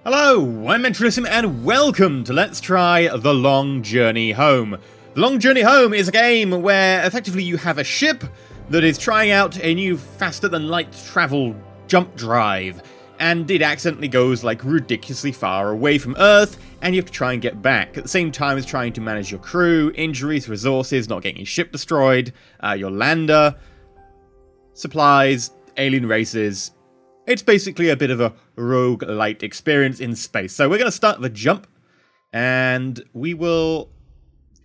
Hello, I'm EnterElysium and welcome to Let's Try The Long Journey Home. The Long Journey Home is a game where effectively you have a ship that is trying out a new faster-than-light travel jump drive, and it accidentally goes like ridiculously far away from Earth, and you have to try and get back. At the same time as trying to manage your crew, injuries, resources, not getting your ship destroyed, your lander, supplies, alien races. It's basically a bit of a roguelite experience in space. So we're going to start the jump, and we will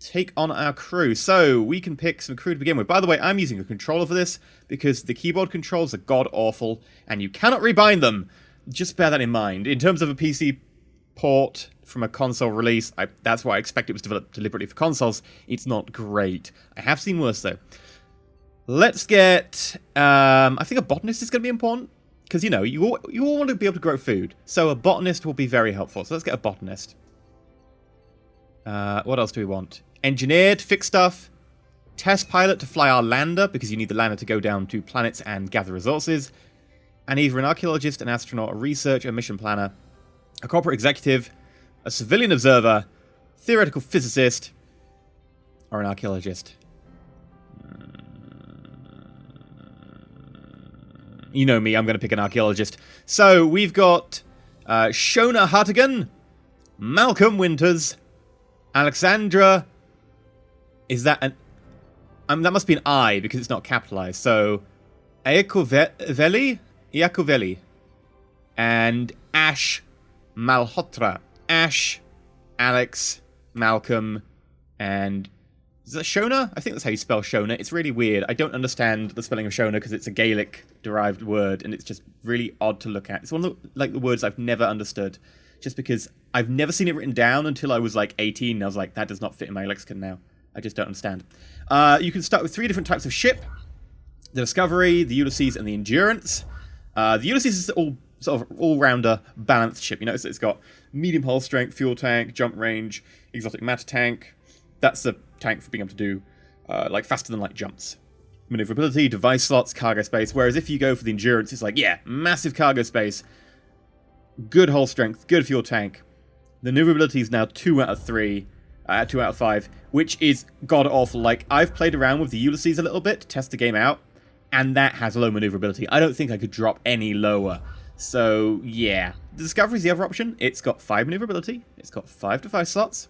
take on our crew. So we can pick some crew to begin with. By the way, I'm using a controller for this because the keyboard controls are god-awful, and you cannot rebind them. Just bear that in mind. In terms of a PC port from a console release, that's why I expect it was developed deliberately for consoles. It's not great. I have seen worse, though. Let's get... I think a botanist is going to be important. Because, you know, you all want to be able to grow food. So a botanist will be very helpful. So let's get a botanist. What else do we want? Engineer to fix stuff. Test pilot to fly our lander, because you need the lander to go down to planets and gather resources. And either an archaeologist, an astronaut, a researcher, a mission planner, a corporate executive, a civilian observer, theoretical physicist, or an archaeologist. You know me, I'm going to pick an archaeologist. So, we've got Shona Hartigan, Malcolm Winters, Alexandra... Is that an... that must be an I, because it's not capitalized. So, Iacovelli, and Ash Malhotra. Ash, Alex, Malcolm, and... Is that Shona? I think that's how you spell Shona. It's really weird. I don't understand the spelling of Shona because it's a Gaelic-derived word, and it's just really odd to look at. It's one of the words I've never understood, just because I've never seen it written down until I was like 18, and I was like, that does not fit in my lexicon now. I just don't understand. You can start with 3 different types of ship. The Discovery, the Ulysses, and the Endurance. The Ulysses is all sort of all-rounder balanced ship. You know, it's got medium hull strength, fuel tank, jump range, exotic matter tank. That's the tank for being able to do like faster-than-light jumps. Maneuverability, device slots, cargo space. Whereas if you go for the Endurance, it's like, yeah, massive cargo space, good hull strength, good fuel tank. The maneuverability is now 2 out of 3, 2 out of 5, which is god-awful. Like, I've played around with the Ulysses a little bit to test the game out, and that has low maneuverability. I don't think I could drop any lower. So, yeah. The Discovery is the other option. It's got 5 maneuverability. It's got 5 device slots.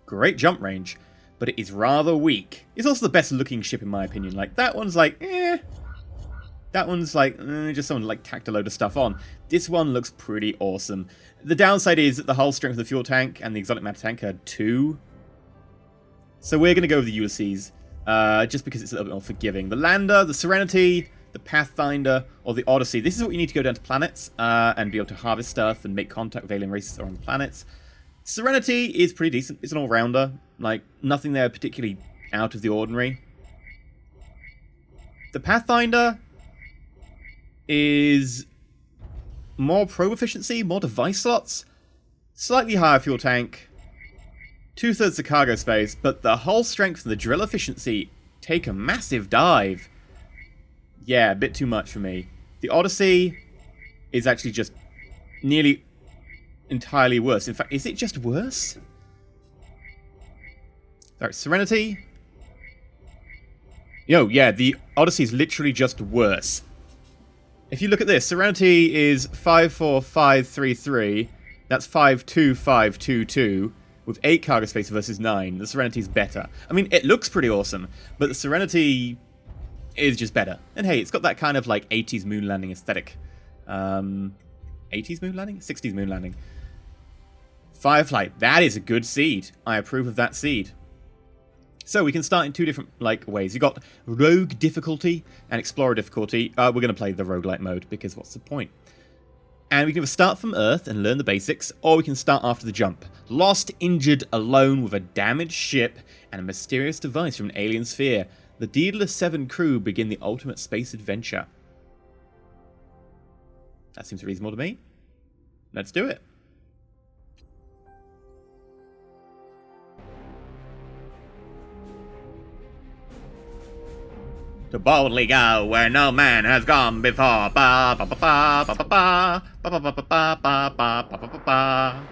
Great jump range, but it is rather weak. It's also the best looking ship in my opinion. Like, that one's like, eh. That one's like, just someone like tacked a load of stuff on. This one looks pretty awesome. The downside is that the hull strength of the fuel tank and the exotic matter tank are 2. So we're going to go with the Ulysses, just because it's a little bit more forgiving. The Lander, the Serenity, the Pathfinder, or the Odyssey. This is what you need to go down to planets and be able to harvest stuff and make contact with alien races on the planets. Serenity is pretty decent. It's an all-rounder. Like, nothing there particularly out of the ordinary. The Pathfinder is more probe efficiency, more device slots, slightly higher fuel tank, 2/3 the cargo space, but the hull strength and the drill efficiency take a massive dive. Yeah, a bit too much for me. The Odyssey is actually just nearly... entirely worse. In fact, is it just worse? Alright, Serenity. Yo, yeah, the Odyssey is literally just worse. If you look at this, Serenity is 54533. That's 52522 with 8 cargo space versus 9. The Serenity is better. I mean, it looks pretty awesome, but the Serenity is just better. And hey, it's got that kind of like 80s moon landing aesthetic. 80s moon landing? 60s moon landing. Firefly, that is a good seed. I approve of that seed. So we can start in 2 different ways. You've got Rogue difficulty and Explorer difficulty. We're going to play the roguelite mode because what's the point? And we can either start from Earth and learn the basics, or we can start after the jump. Lost, injured, alone with a damaged ship and a mysterious device from an alien sphere. The Daedalus 7 crew begin the ultimate space adventure. That seems reasonable to me. Let's do it. To boldly go where no man has gone before. Ba ba ba ba ba ba ba ba ba ba ba ba ba ba ba ba ba.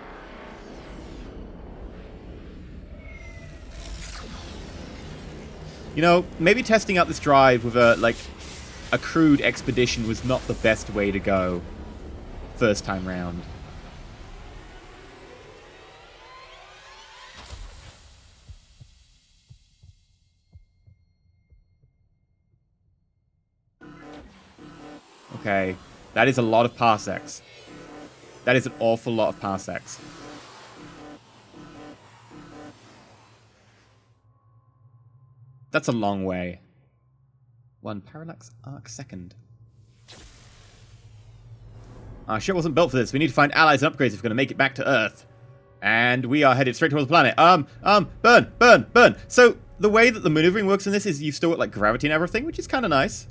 You know, maybe testing out this drive with a crude expedition was not the best way to go first time round. Okay, that is a lot of parsecs. That is an awful lot of parsecs. That's a long way. 1 parallax arc second. Our ship wasn't built for this. We need to find allies and upgrades if we're going to make it back to Earth. And we are headed straight towards the planet. Burn. So, the way that the maneuvering works in this is you've still got, like, gravity and everything, which is kind of nice.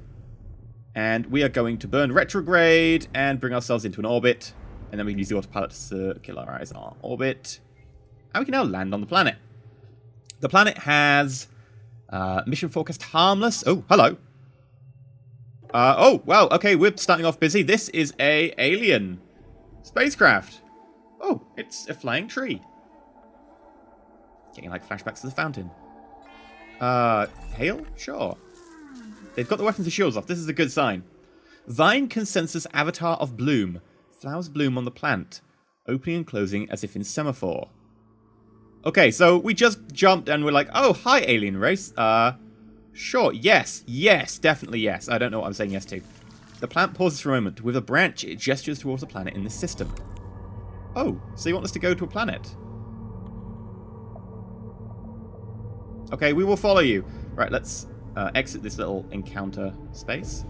And we are going to burn retrograde and bring ourselves into an orbit. And then we can use the autopilot to circularize our orbit. And we can now land on the planet. The planet has mission forecast harmless. Oh, hello. Oh, well, okay, we're starting off busy. This is a alien spacecraft. Oh, it's a flying tree. Getting like flashbacks to the fountain. Hail? Sure. They've got the weapons and shields off. This is a good sign. Vine consensus avatar of bloom. Flowers bloom on the plant. Opening and closing as if in semaphore. Okay, so we just jumped and we're like, oh, hi, alien race. Sure, yes, definitely yes. I don't know what I'm saying yes to. The plant pauses for a moment. With a branch, it gestures towards a planet in the system. Oh, so you want us to go to a planet? Okay, we will follow you. Right, let's exit this little encounter space.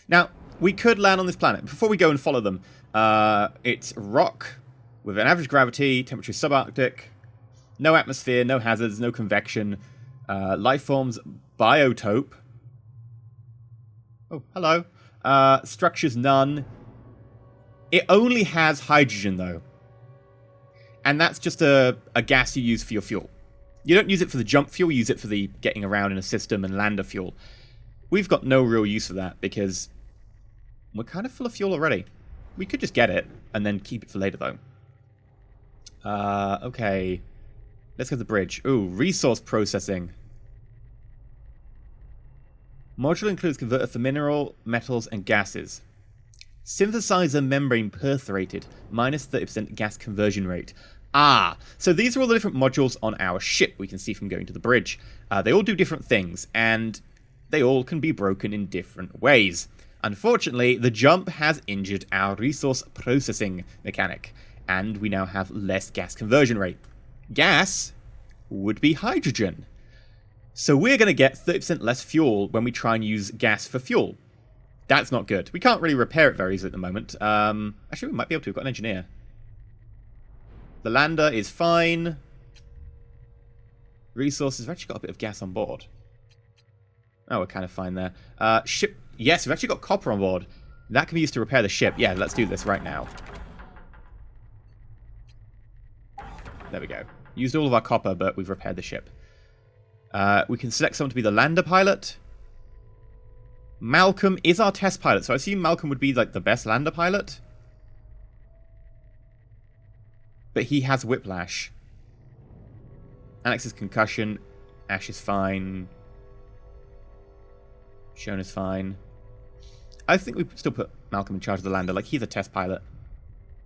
Now, we could land on this planet. Before we go and follow them, it's rock with an average gravity, temperature subarctic, no atmosphere, no hazards, no convection, life forms biotope. Oh, hello. Structures none. It only has hydrogen, though. And that's just a gas you use for your fuel. You don't use it for the jump fuel, you use it for the getting around in a system and lander fuel. We've got no real use for that because we're kind of full of fuel already. We could just get it and then keep it for later, though. Okay. Let's go to the bridge. Ooh, resource processing. Module includes converter for mineral, metals, and gases. Synthesizer membrane perforated, minus 30% gas conversion rate. Ah, so these are all the different modules on our ship we can see from going to the bridge. They all do different things, and they all can be broken in different ways. Unfortunately, the jump has injured our resource processing mechanic, and we now have less gas conversion rate. Gas would be hydrogen. So we're going to get 30% less fuel when we try and use gas for fuel. That's not good. We can't really repair it very easily at the moment. Actually, we might be able to. We've got an engineer. The lander is fine. Resources. We've actually got a bit of gas on board. Oh, we're kind of fine there. Ship. Yes, we've actually got copper on board. That can be used to repair the ship. Yeah, let's do this right now. There we go. Used all of our copper, but we've repaired the ship. We can select someone to be the lander pilot. Malcolm is our test pilot, so I assume Malcolm would be like the best lander pilot. But he has whiplash. Alex's concussion. Ash is fine. Shona's fine. I think we still put Malcolm in charge of the lander, like he's a test pilot.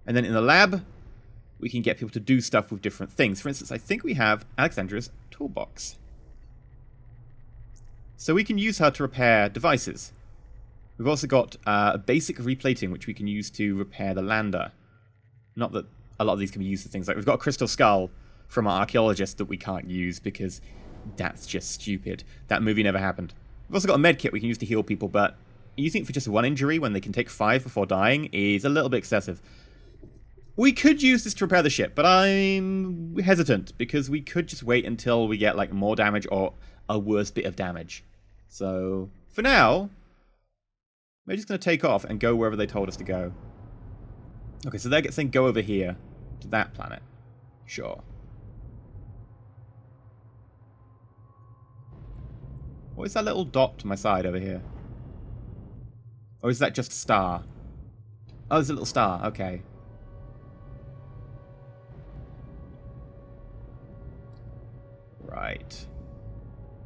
And then in the lab, we can get people to do stuff with different things. For instance, I think we have Alexandra's toolbox. So we can use her to repair devices. We've also got a basic replating, which we can use to repair the lander. Not that a lot of these can be used for things like... We've got a crystal skull from our archaeologist that we can't use because that's just stupid. That movie never happened. We've also got a med kit we can use to heal people, but using it for just one injury when they can take 5 before dying is a little bit excessive. We could use this to repair the ship, but I'm hesitant because we could just wait until we get like more damage or a worse bit of damage. So, for now, we're just going to take off and go wherever they told us to go. Okay, so they're saying go over here to that planet. Sure. What is that little dot to my side over here? Or is that just a star? Oh, there's a little star. Okay. Right.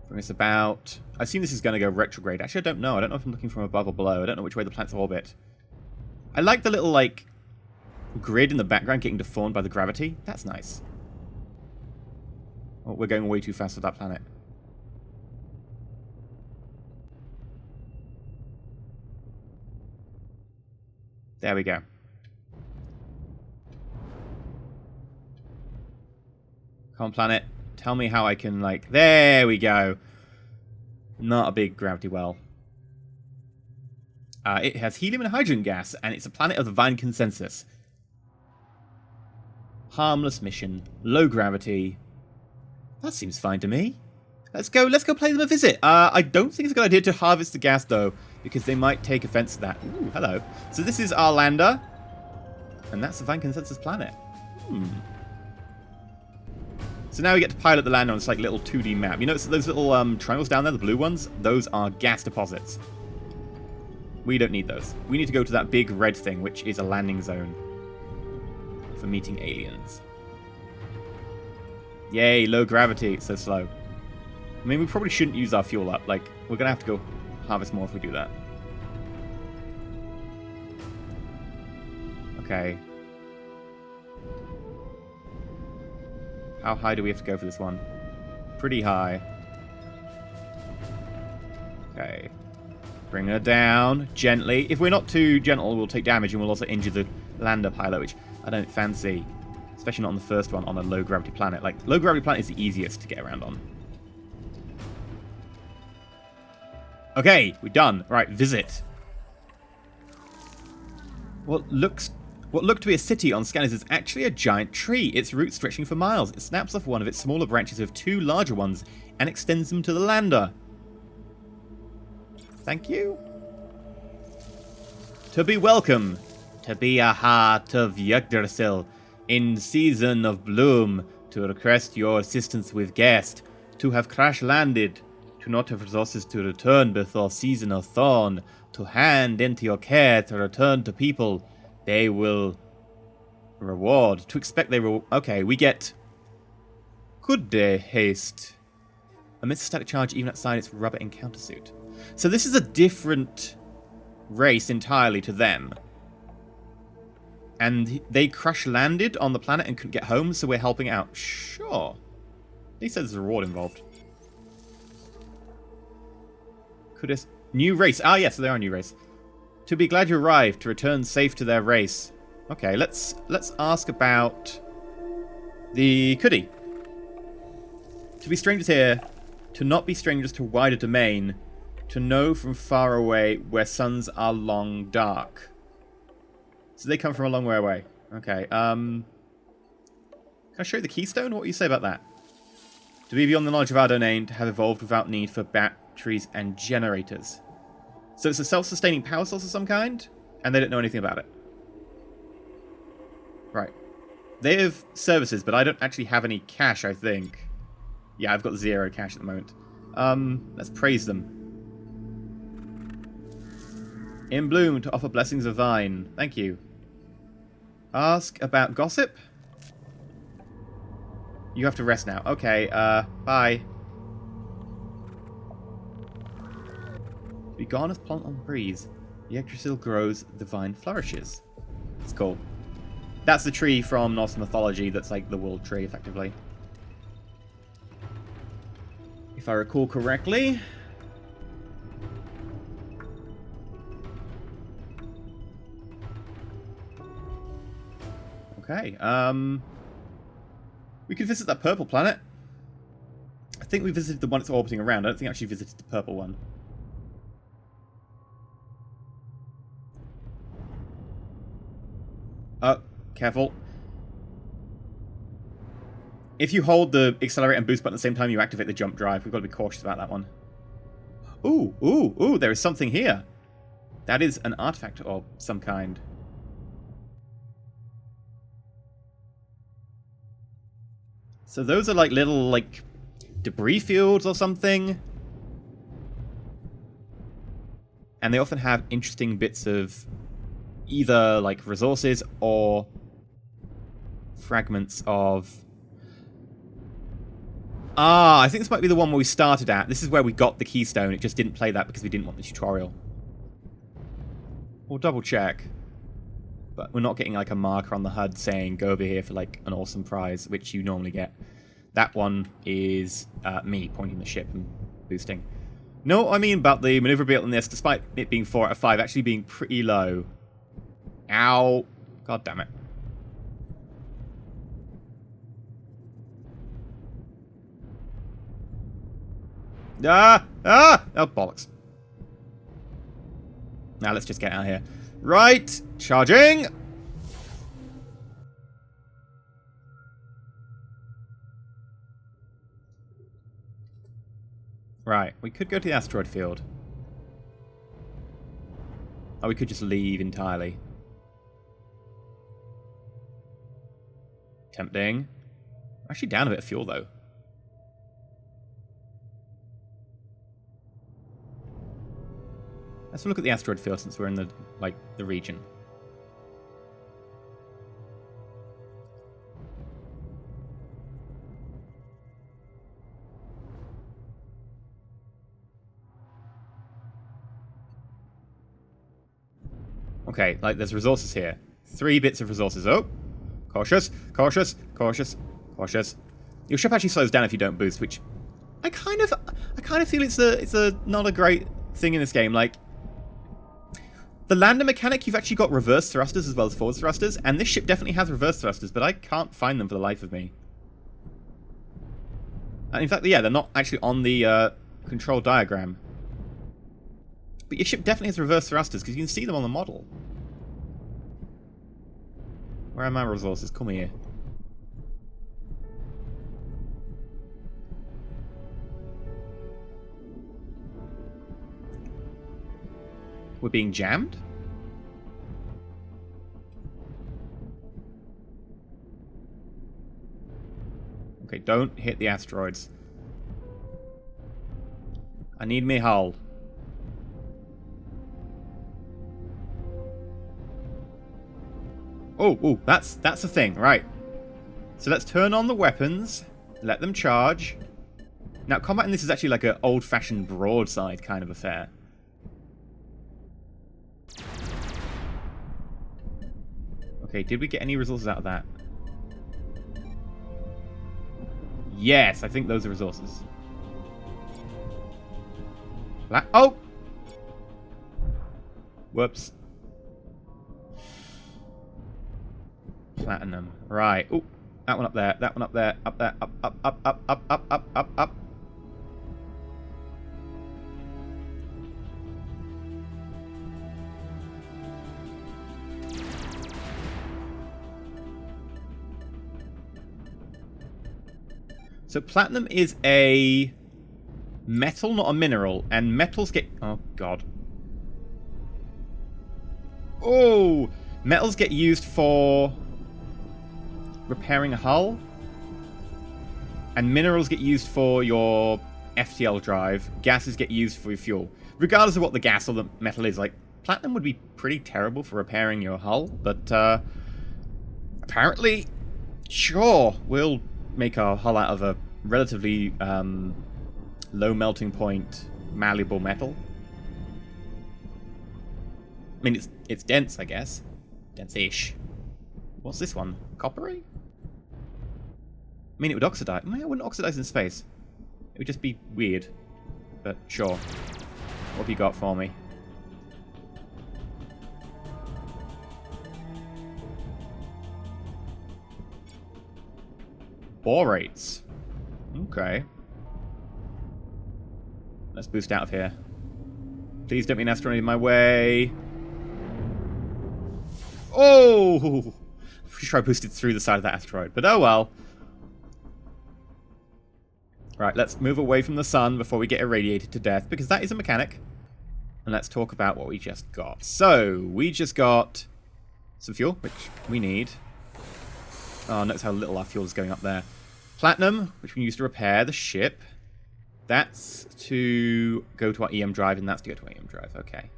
Bring us about... I assume this is going to go retrograde. Actually, I don't know. I don't know if I'm looking from above or below. I don't know which way the planets orbit. I like the little, like, grid in the background getting deformed by the gravity. That's nice. Oh, we're going way too fast for that planet. There we go. Come on, planet. Tell me how I can, like... There we go. Not a big gravity well. It has helium and hydrogen gas, and it's a planet of the Vine consensus. Harmless mission. Low gravity. That seems fine to me. Let's go play them a visit. I don't think it's a good idea to harvest the gas, though, because they might take offense to that. Ooh, hello. So this is our lander, and that's the Vine consensus planet. So now we get to pilot the lander on this like little 2D map. You notice those little triangles down there, the blue ones? Those are gas deposits. We don't need those. We need to go to that big red thing, which is a landing zone for meeting aliens. Yay, low gravity. It's so slow. I mean, we probably shouldn't use our fuel up. Like, we're going to have to go harvest more if we do that. Okay. How high do we have to go for this one? Pretty high. Okay. Bring her down gently. If we're not too gentle, we'll take damage and we'll also injure the lander pilot, which I don't fancy. Especially not on the first one on a low-gravity planet. Like, low-gravity planet is the easiest to get around on. Okay, we're done. Right, visit. What looked to be a city on scanners is actually a giant tree, its roots stretching for miles. It snaps off one of its smaller branches with two larger ones and extends them to the lander. Thank you. To be welcome. To be a heart of Yggdrasil. In season of bloom. To request your assistance with guest. To have crash landed. To not have resources to return before season of thorn. To hand into your care to return to people. They will reward. To expect they will... Okay, we get... Good day, haste. Amidst a static charge even outside its rubber encounter suit. So this is a different race entirely to them. And they crash-landed on the planet and couldn't get home, so we're helping out. Sure. At least there's a reward involved. Could it... New race. Ah, yes, they are a new race. To be glad you arrived, to return safe to their race. Okay, let's ask about the Kudi. To be strangers here, to not be strangers to wider domain, to know from far away where suns are long dark. So they come from a long way away. Okay, can I show you the keystone? What do you say about that? To be beyond the knowledge of our domain, to have evolved without need for batteries and generators. So it's a self-sustaining power source of some kind, and they don't know anything about it. Right. They have services, but I don't actually have any cash, I think. Yeah, I've got 0 cash at the moment. Let's praise them. In bloom to offer blessings of vine. Thank you. Ask about gossip? You have to rest now. Okay, bye. Be gone as plant on breeze. The Yggdrasil grows, the vine flourishes. It's cool. That's the tree from Norse mythology that's like the world tree, effectively. If I recall correctly. Okay, we could visit that purple planet. I think we visited the one it's orbiting around. I don't think I actually visited the purple one. Careful. If you hold the accelerate and boost button at the same time, you activate the jump drive. We've got to be cautious about that one. Ooh, ooh, ooh, there is something here. That is an artifact of some kind. So those are like little, like, debris fields or something. And they often have interesting bits of either, like, resources or fragments of... Ah, I think this might be the one where we started at. This is where we got the keystone. It just didn't play that because we didn't want the tutorial. We'll double check. But we're not getting, like, a marker on the HUD saying, go over here for, like, an awesome prize, which you normally get. That one is me pointing the ship and boosting. No, what I mean about the maneuverability on this, despite it being 4 out of 5, actually being pretty low. Ow. God damn it. Ah! Ah! Oh, bollocks. Now let's just get out of here. Right. Charging. Right. We could go to the asteroid field. Or we could just leave entirely. Tempting. Actually down a bit of fuel, though. Let's look at the asteroid field since we're in the, like, the region. Okay, like, there's resources here. 3 bits of resources. Oh! Cautious, cautious, cautious, cautious. Your ship actually slows down if you don't boost, which I kind of feel it's a not a great thing in this game. Like, the lander mechanic, you've actually got reverse thrusters as well as forward thrusters, and this ship definitely has reverse thrusters, but I can't find them for the life of me. And in fact, yeah, they're not actually on the control diagram. But your ship definitely has reverse thrusters, because you can see them on the model. Where are my resources? Come here. We're being jammed? Okay, don't hit the asteroids. I need me hull. Oh, that's the thing, right. So let's turn on the weapons, let them charge. Now, combat in this is actually like an old-fashioned broadside kind of affair. Okay, did we get any resources out of that? Yes, I think those are resources. Oh! Whoops. Platinum. Right. Oh, that one up there. That one up there. Up there. Up, up, up, up, up, up, up, up, up. So platinum is a metal, not a mineral, and metals get... Oh, God. Oh! Metals get used for repairing a hull, and minerals get used for your FTL drive. Gases get used for your fuel. Regardless of what the gas or the metal is, like, platinum would be pretty terrible for repairing your hull, but apparently, sure, we'll make our hull out of a relatively low melting point malleable metal. I mean, it's dense, I guess. Dense-ish. What's this one? Coppery? I mean, it would oxidize. I mean, it wouldn't oxidize in space. It would just be weird. But sure. What have you got for me? Borates. Okay. Let's boost out of here. Please don't be an asteroid in my way. Oh! Pretty sure I boosted through the side of that asteroid, but oh well. Right, let's move away from the sun before we get irradiated to death, because that is a mechanic. And let's talk about what we just got. So, we just got some fuel, which we need. Oh, notice how little our fuel is going up there. Platinum, which we can use to repair the ship. That's to go to our EM drive, and that's to go to our EM drive. Okay.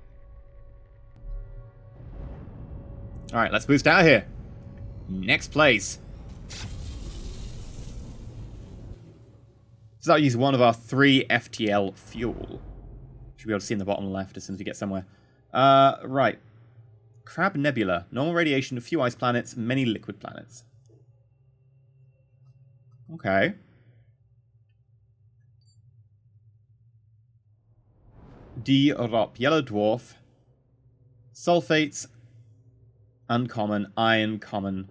Alright, let's boost out of here. Next place. So I'll use one of our 3 FTL fuel. Should be able to see in the bottom left as soon as we get somewhere. Right. Crab Nebula. Normal radiation, a few ice planets, many liquid planets. Okay. D-Rop. Yellow Dwarf. Sulfates. Uncommon. Iron common.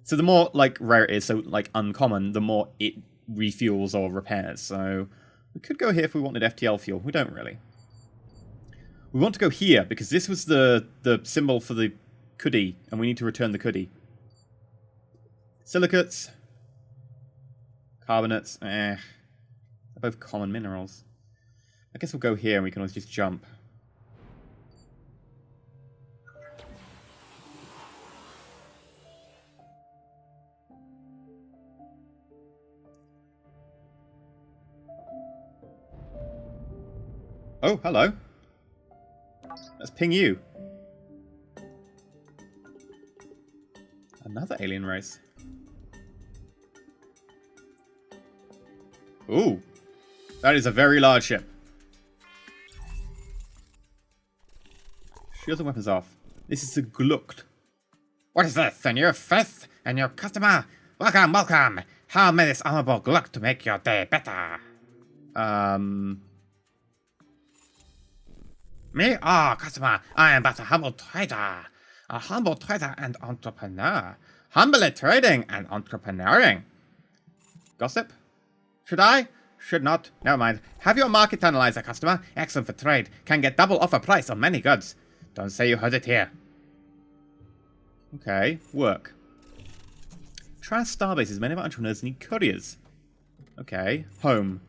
So the more, like, rare it is, so, like, uncommon, the more it refuels or repairs. So we could go here if we wanted FTL fuel. We don't really. We want to go here because this was the symbol for the Cuddy, and we need to return the Cuddy. Silicates. Carbonates. They're both common minerals. I guess we'll go here and we can always just jump. Oh, hello. Let's ping you. Another alien race. Ooh. That is a very large ship. Shields and weapons off. This is a Glucked. What is this? A new fifth? A new customer? Welcome, welcome. How may this honorable Gluck to make your day better? Me? Oh, customer. I am but a humble trader. A humble trader and entrepreneur. Humbly trading and entrepreneuring. Gossip? Should I? Should not. Never mind. Have your market analyzer, customer. Excellent for trade. Can get double offer price on many goods. Don't say you heard it here. Okay, work. Trash starbases. Many of our entrepreneurs need couriers. Okay, home.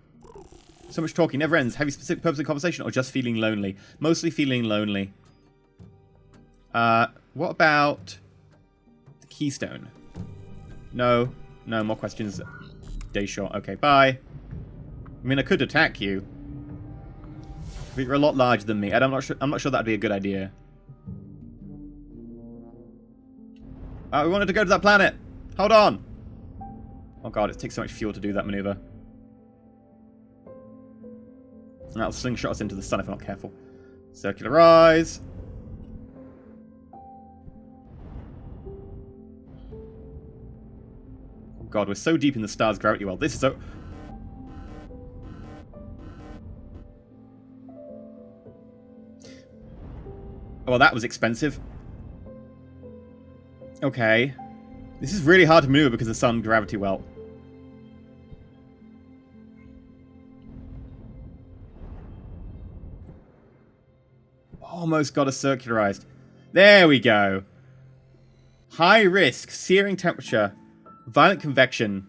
So much talking, never ends. Have you specific purpose of conversation or just feeling lonely? Mostly feeling lonely. What about the keystone? No. No, more questions. Day short. Okay, bye. I mean, I could attack you. But you're a lot larger than me. And I'm not sure that'd be a good idea. We wanted to go to that planet. Hold on. Oh god, it takes so much fuel to do that maneuver. That'll slingshot us into the sun if we're not careful. Circular eyes. Oh god, we're so deep in the star's gravity well. This is so... Well, that was expensive. Okay. This is really hard to maneuver because of the sun gravity well. Almost got us circularized. There we go. High risk, searing temperature, violent convection.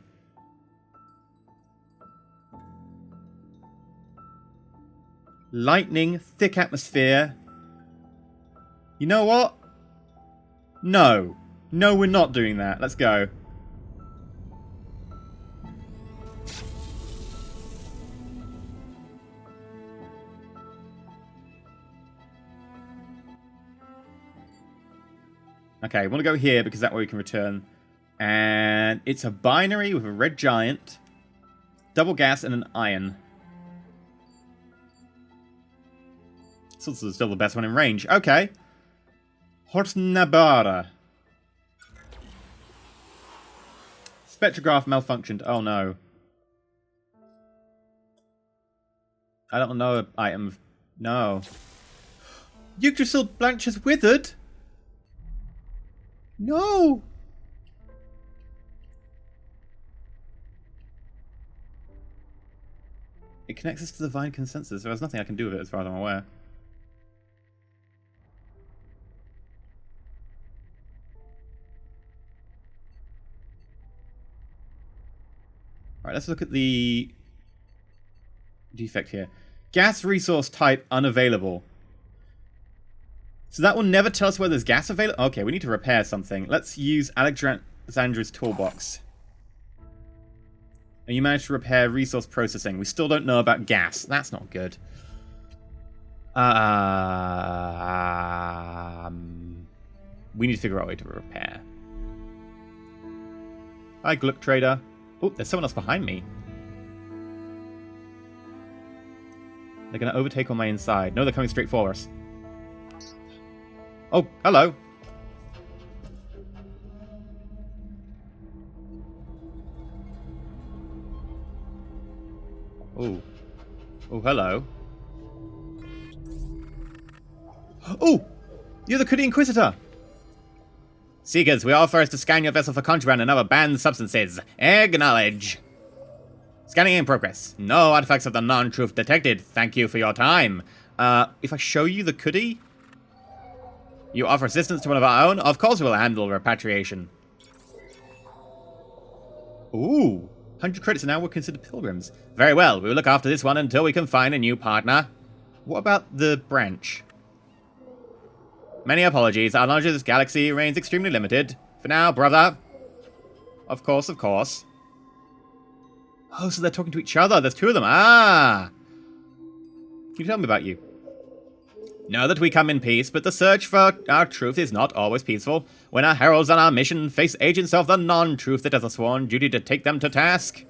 Lightning, thick atmosphere. You know what? No. No, we're not doing that. Let's go. Okay, I want to go here because that way we can return. And it's a binary with a red giant, double gas, and an iron. So this is still the best one in range. Okay. Hortnabara. Spectrograph malfunctioned. Oh no. I don't know item. No. Yggdrasil Blanche has withered? No! It connects us to the Divine Consensus. There's nothing I can do with it as far as I'm aware. Alright, let's look at the defect here. Gas resource type unavailable. So that will never tell us whether there's gas available. Okay, we need to repair something. Let's use Alexandra's toolbox. And you managed to repair resource processing. We still don't know about gas. That's not good. we need to figure out a way to repair. Hi, Gluck Trader. Oh, there's someone else behind me. They're going to overtake on my inside. No, they're coming straight for us. Oh, hello. Oh. Oh, hello. Oh! You're the Kudi Inquisitor! Seekers, we offer us to scan your vessel for contraband and other banned substances. Acknowledge. Scanning in progress. No artifacts of the non-truth detected. Thank you for your time. If I show you the Kudi, you offer assistance to one of our own? Of course we'll handle repatriation. Ooh. 100 credits and now we're considered pilgrims. Very well, we will look after this one until we can find a new partner. What about the branch? Many apologies, our knowledge of this galaxy remains extremely limited. For now, brother. Of course, of course. Oh, so they're talking to each other. There's two of them. Ah! Can you tell me about you? Know that we come in peace, but the search for our truth is not always peaceful. When our heralds on our mission face agents of the non-truth that has a sworn duty to take them to task.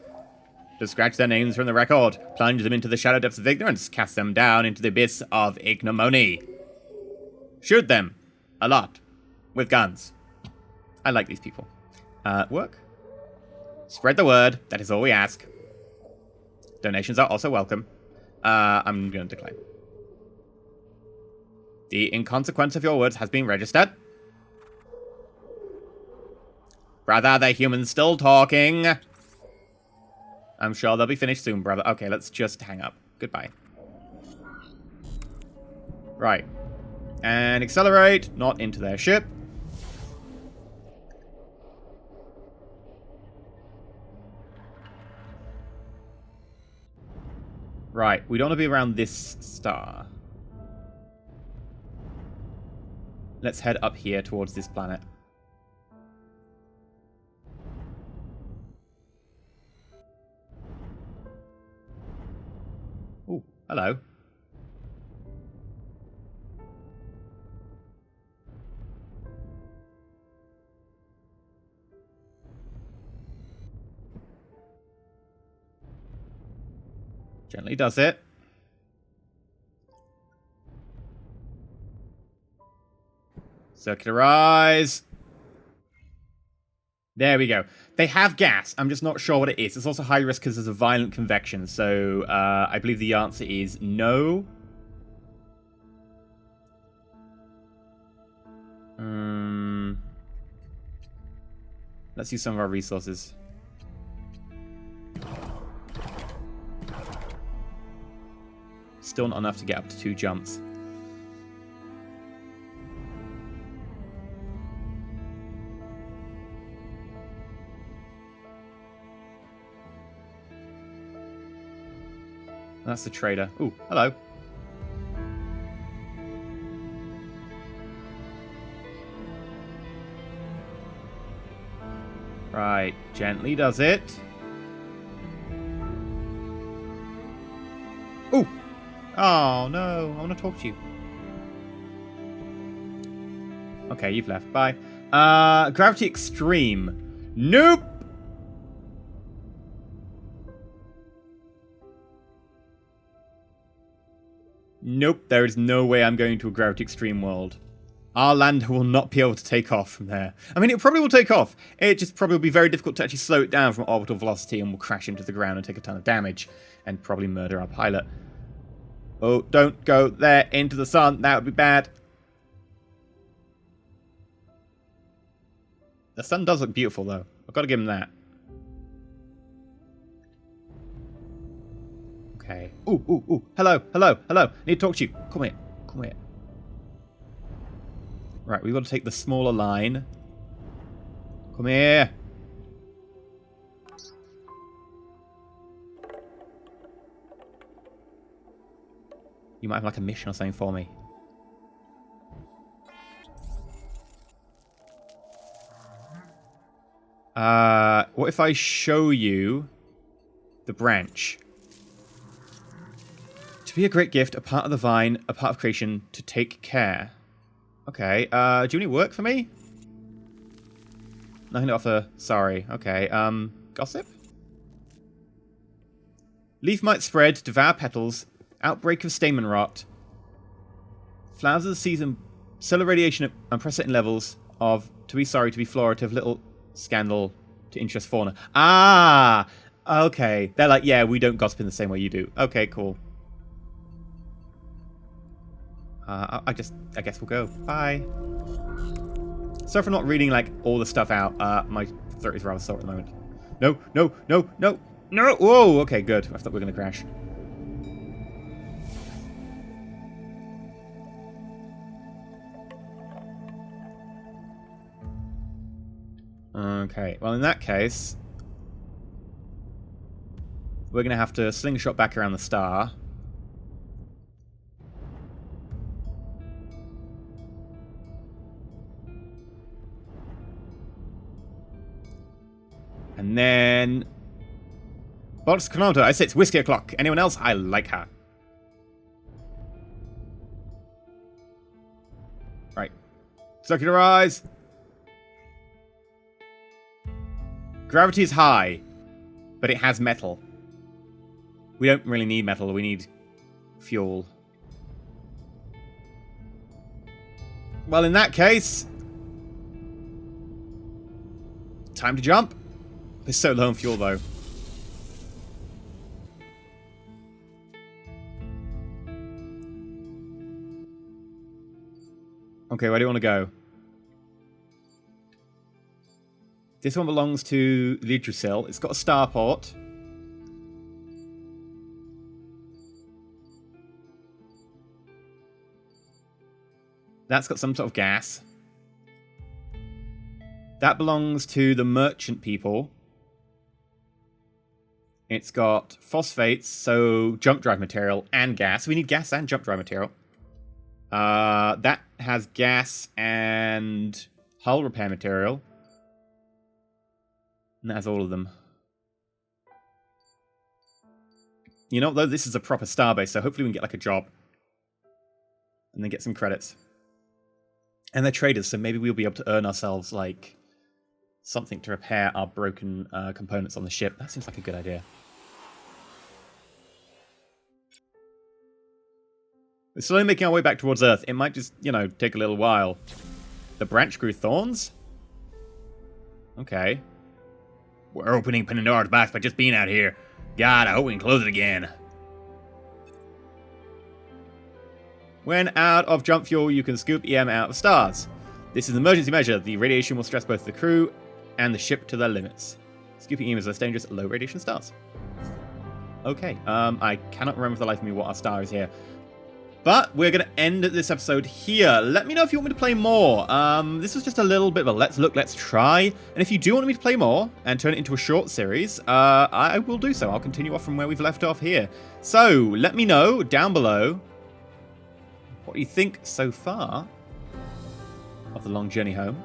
To scratch their names from the record, plunge them into the shadow depths of ignorance, cast them down into the abyss of ignominy. Shoot them. A lot. With guns. I like these people. Work? Spread the word. That is all we ask. Donations are also welcome. I'm going to decline. The inconsequence of your words has been registered. Brother, the humans still talking. I'm sure they'll be finished soon, brother. Okay, let's just hang up. Goodbye. Right. And accelerate, not into their ship. Right, we don't want to be around this star. Let's head up here towards this planet. Oh, hello. Gently does it. Circularize. There we go. They have gas. I'm just not sure what it is. It's also high risk because there's a violent convection. So I believe the answer is no. Let's use some of our resources. Still not enough to get up to 2 jumps. That's the trader. Ooh, hello. Right, gently does it. Ooh! Oh, no. I want to talk to you. Okay, you've left. Bye. Gravity Extreme. Nope! Nope, there is no way I'm going to a Gravity Extreme world. Our lander will not be able to take off from there. I mean, it probably will take off. It just probably will be very difficult to actually slow it down from orbital velocity and will crash into the ground and take a ton of damage. And probably murder our pilot. Oh, don't go there into the sun. That would be bad. The sun does look beautiful, though. I've got to give him that. Okay. Ooh, ooh, ooh. Hello, hello, hello. I need to talk to you. Come here. Come here. Right, we've got to take the smaller line. Come here. You might have like a mission or something for me. What if I show you the branch? To be a great gift, a part of the vine, a part of creation, to take care. Okay, do you have any work for me? Nothing to offer. Sorry. Okay, gossip? Leaf might spread, devour petals, outbreak of stamen rot, flowers of the season, solar radiation at unprecedented levels of, to be sorry, to be florative, little scandal to interest fauna. Ah! Okay. They're like, yeah, we don't gossip in the same way you do. Okay, cool. I guess we'll go. Bye. Sorry for not reading, like, all the stuff out. My throat is rather sore at the moment. No, no, no, no, no! Whoa! Okay, good. I thought we were going to crash. Okay, well, in that case, we're going to have to slingshot back around the star. And then... Box chronometer, I say it's whiskey o'clock. Anyone else? I like her. Right. Suck your eyes. Gravity is high, but it has metal. We don't really need metal, we need fuel. Well, in that case... time to jump. It's so low on fuel, though. Okay, where do you want to go? This one belongs to Yggdrasil. It's got a starport. That's got some sort of gas. That belongs to the merchant people. It's got phosphates, so jump drive material, and gas. We need gas and jump drive material. That has gas and hull repair material. And that has all of them. You know, though, this is a proper starbase, so hopefully we can get, like, a job. And then get some credits. And they're traders, so maybe we'll be able to earn ourselves, like, something to repair our broken components on the ship. That seems like a good idea. We're slowly making our way back towards Earth. It might just, you know, take a little while. The branch grew thorns? Okay. We're opening Pandora's box by just being out here. God, I hope we can close it again. When out of jump fuel, you can scoop EM out of stars. This is an emergency measure. The radiation will stress both the crew and the ship to their limits. Scooping EM is less dangerous at low radiation stars. Okay, I cannot remember for the life of me what our star is here. But we're going to end this episode here. Let me know if you want me to play more. This was just a little bit of a let's look, let's try. And if you do want me to play more and turn it into a short series, I will do so. I'll continue off from where we've left off here. So let me know down below what you think so far of the long journey home.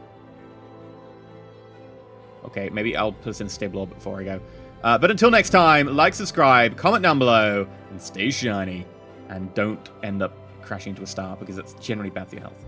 Okay, maybe I'll put us in a stable orbit before I go. But until next time, like, subscribe, comment down below, and stay shiny. And don't end up crashing into a star, because that's generally bad for your health.